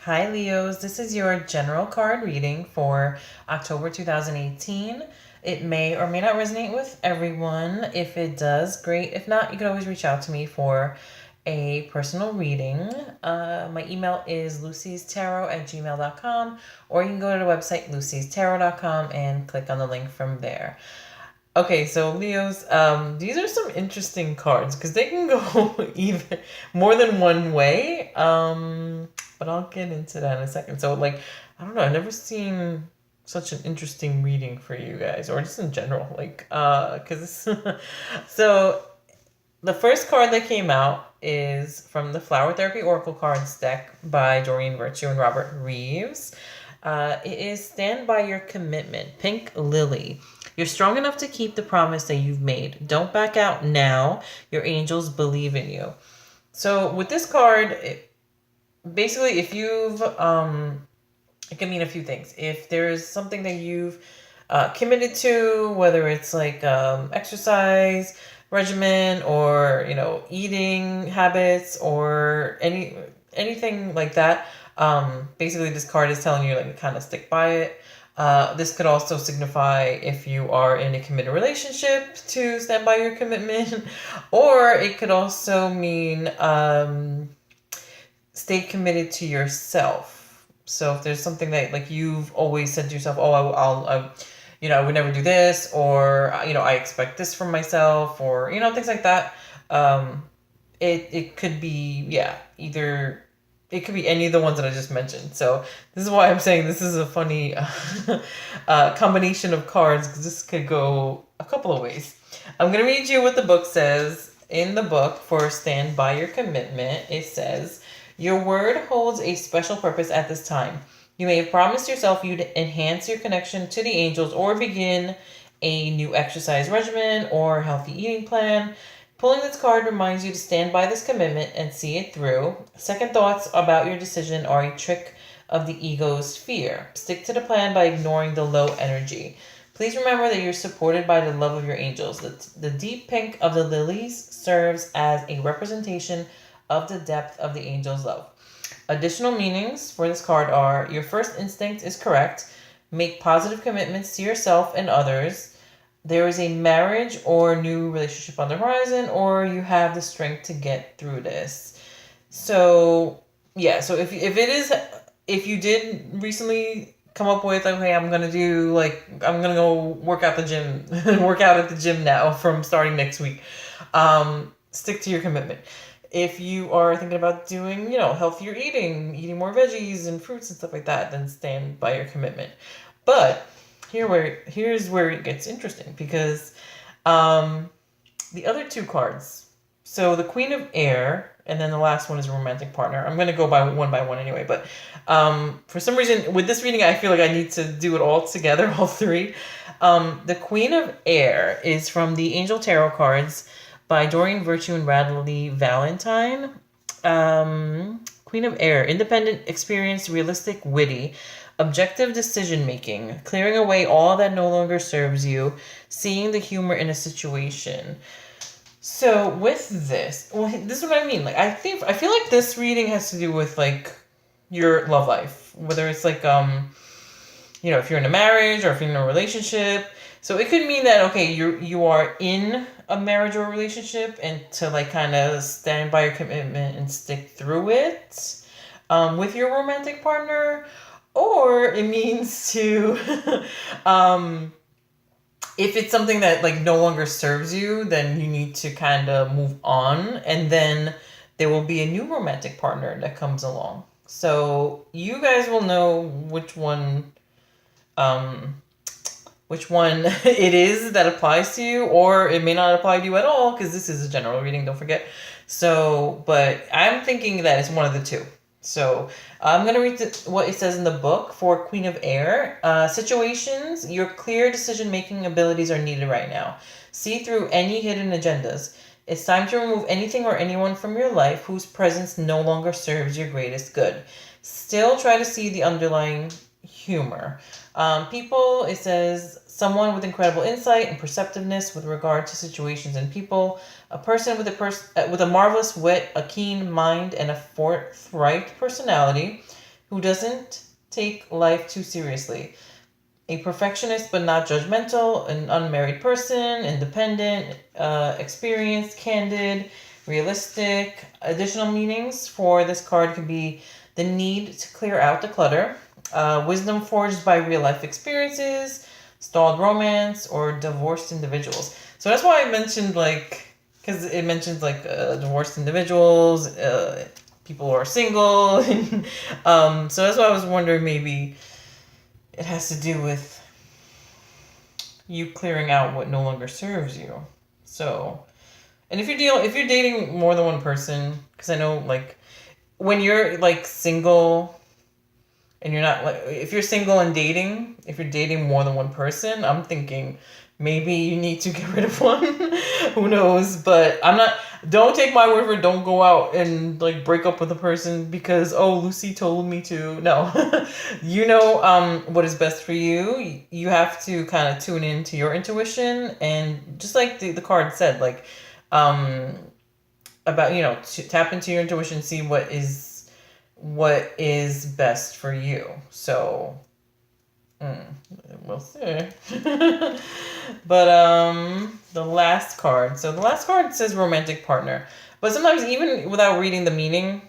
Hi, Leos. This is your general card reading for October 2018. It may or may not resonate with everyone. If it does, great. If not, you can always reach out to me for a personal reading. My email is lucy'starot@gmail.com, or you can go to the website lucy'starot.com and click on the link from there. Okay, so Leos, these are some interesting cards because they can go either more than one way. But I'll get into that in a second. So, like, I don't know, I've never seen such an interesting reading for you guys, or just in general, like, because so the first card that came out is from the Flower Therapy Oracle Cards deck by Doreen Virtue and Robert Reeves. It is Stand by Your Commitment, Pink Lily. You're strong enough to keep the promise that you've made. Don't back out now. Your angels believe in you. So with this card, basically, if you've, it can mean a few things. If there's something that you've committed to, whether it's like exercise regimen or eating habits or anything like that, basically this card is telling you like to kind of stick by it. This could also signify if you are in a committed relationship to stand by your commitment, or it could also mean stay committed to yourself. So if there's something that like you've always said to yourself, oh, I would never do this, or I expect this from myself, or things like that. It could be either. It could be any of the ones that I just mentioned. So this is why I'm saying this is a funny combination of cards, because this could go a couple of ways. I'm going to read you what the book says. In the book for Stand By Your Commitment, it says, your word holds a special purpose at this time. You may have promised yourself you'd enhance your connection to the angels or begin a new exercise regimen or healthy eating plan. Pulling this card reminds you to stand by this commitment and see it through. Second thoughts about your decision are a trick of the ego's fear. Stick to the plan by ignoring the low energy. Please remember that you're supported by the love of your angels. The deep pink of the lilies serves as a representation of the depth of the angel's love. Additional meanings for this card are: your first instinct is correct. Make positive commitments to yourself and others. There is a marriage or new relationship on the horizon, or you have the strength to get through this. So, yeah, so if you did recently come up with, okay, I'm going to go work out at the gym now from starting next week. Stick to your commitment. If you are thinking about doing, healthier eating more veggies and fruits and stuff like that, then stand by your commitment. But here's where it gets interesting, because the other two cards, so the Queen of Air, and then the last one is romantic partner. I'm going to go by one anyway, but for some reason with this reading, I feel like I need to do it all together, all three. The Queen of Air is from the Angel Tarot cards by Doreen Virtue and Radley Valentine. Queen of Air, independent, experienced, realistic, witty, objective decision-making, clearing away all that no longer serves you, seeing the humor in a situation. So with this, this is what I mean. Like, I feel like this reading has to do with like your love life, whether it's like if you're in a marriage or if you're in a relationship. So it could mean that, okay, you are in a marriage or a relationship, and to like kind of stand by your commitment and stick through it with your romantic partner. Or it means to, if it's something that like no longer serves you, then you need to kind of move on, and then there will be a new romantic partner that comes along. So you guys will know which one it is that applies to you, or it may not apply to you at all, because this is a general reading, don't forget. So, but I'm thinking that it's one of the two. So I'm going to read what it says in the book for Queen of Air. Situations, your clear decision-making abilities are needed right now. See through any hidden agendas. It's time to remove anything or anyone from your life whose presence no longer serves your greatest good. Still try to see the underlying humor. People, it says, someone with incredible insight and perceptiveness with regard to situations and people, a person with a marvelous wit, a keen mind, and a forthright personality, who doesn't take life too seriously. A perfectionist but not judgmental, an unmarried person, independent, experienced, candid, realistic. Additional meanings for this card could be the need to clear out the clutter, wisdom forged by real life experiences, stalled romance, or divorced individuals. So that's why I mentioned, like, because it mentions like divorced individuals, people who are single. So that's why I was wondering, maybe it has to do with you clearing out what no longer serves you. So, and if you're dating more than one person, because I know, like, when you're like single and you're not, like, if you're single and dating, if you're dating more than one person, I'm thinking maybe you need to get rid of one. Who knows? But I'm not. Don't take my word for it. Don't go out and like break up with a person because, oh, Lucy told me to. No, you know what is best for you. You have to kind of tune into your intuition, and just like the card said, like about, to tap into your intuition, see what is best for you. So we'll see. But the last card. So the last card says romantic partner. But sometimes, even without reading the meaning,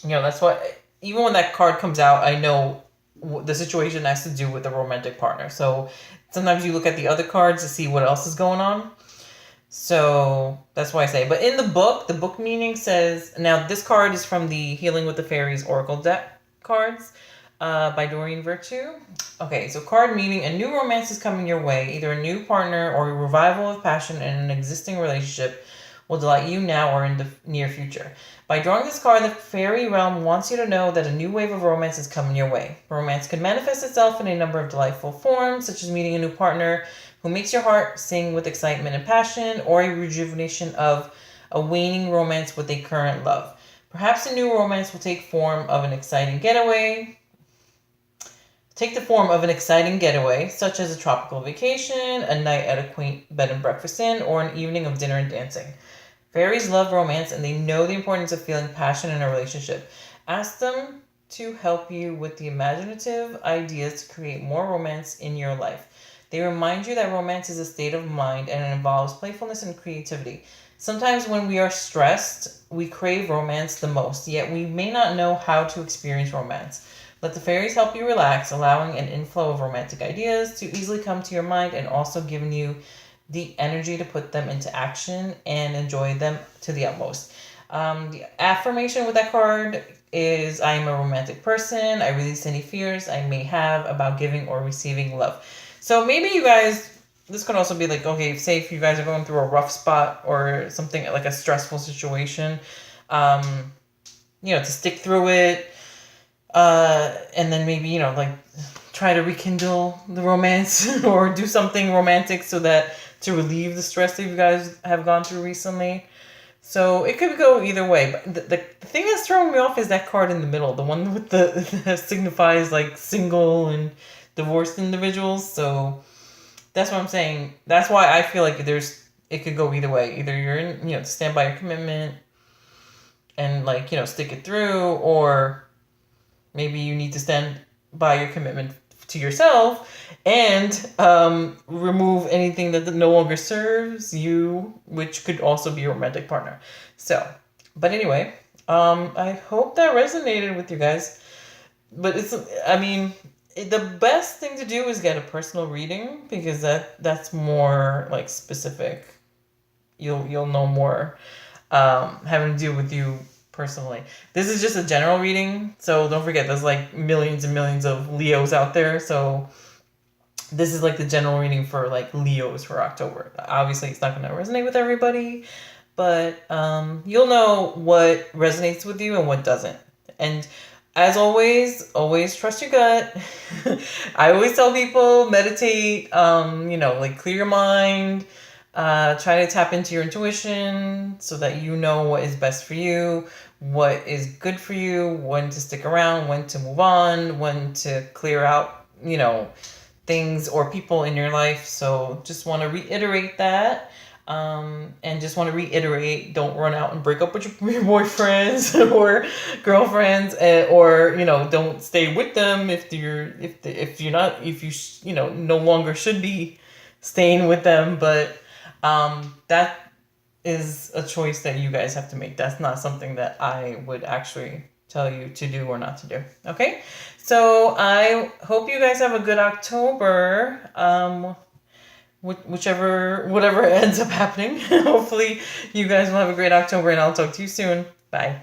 that's what, even when that card comes out, I know the situation has to do with a romantic partner. So sometimes you look at the other cards to see what else is going on. So that's why I say. But in the book meaning says, now this card is from the Healing with the Fairies Oracle deck cards by Doreen Virtue. Okay, so card meaning: a new romance is coming your way. Either a new partner or a revival of passion in an existing relationship will delight you now or in the near future. By drawing this card, the fairy realm wants you to know that a new wave of romance is coming your way. Romance could manifest itself in a number of delightful forms, such as meeting a new partner who makes your heart sing with excitement and passion, or a rejuvenation of a waning romance with a current love. Perhaps a new romance will take the form of an exciting getaway, such as a tropical vacation, a night at a quaint bed and breakfast inn, or an evening of dinner and dancing. Fairies love romance, and they know the importance of feeling passion in a relationship. Ask them to help you with the imaginative ideas to create more romance in your life. They remind you that romance is a state of mind and it involves playfulness and creativity. Sometimes when we are stressed, we crave romance the most, yet we may not know how to experience romance. Let the fairies help you relax, allowing an inflow of romantic ideas to easily come to your mind, and also giving you the energy to put them into action and enjoy them to the utmost. The affirmation with that card is: I am a romantic person. I release any fears I may have about giving or receiving love. So maybe you guys, this could also be like, okay, say if you guys are going through a rough spot or something like a stressful situation, to stick through it, and then maybe, like, try to rekindle the romance or do something romantic to relieve the stress that you guys have gone through recently. So it could go either way. But the thing that's throwing me off is that card in the middle, the one with that signifies like single and divorced individuals. So that's what I'm saying. That's why I feel like it could go either way. Either you're in, to stand by your commitment and, like, stick it through, or maybe you need to stand by your commitment to yourself and remove anything that no longer serves you, which could also be a romantic partner. So, but anyway, I hope that resonated with you guys. But the best thing to do is get a personal reading, because that's more like specific. You'll know more having to do with you personally. This is just a general reading, so don't forget there's like millions and millions of Leos out there. So this is like the general reading for like Leos for October. Obviously it's not going to resonate with everybody, but you'll know what resonates with you and what doesn't. And as always trust your gut. I always tell people, meditate, like clear your mind, try to tap into your intuition so that you know what is best for you, what is good for you, when to stick around, when to move on, when to clear out, things or people in your life. So just want to reiterate that. And just want to reiterate, don't run out and break up with your boyfriends or girlfriends, or don't stay with them if you're not, if you no longer should be staying with them. But that is a choice that you guys have to make. That's not something that I would actually tell you to do or not to do. Okay, so I hope you guys have a good October. Whatever ends up happening. Hopefully you guys will have a great October, and I'll talk to you soon. Bye.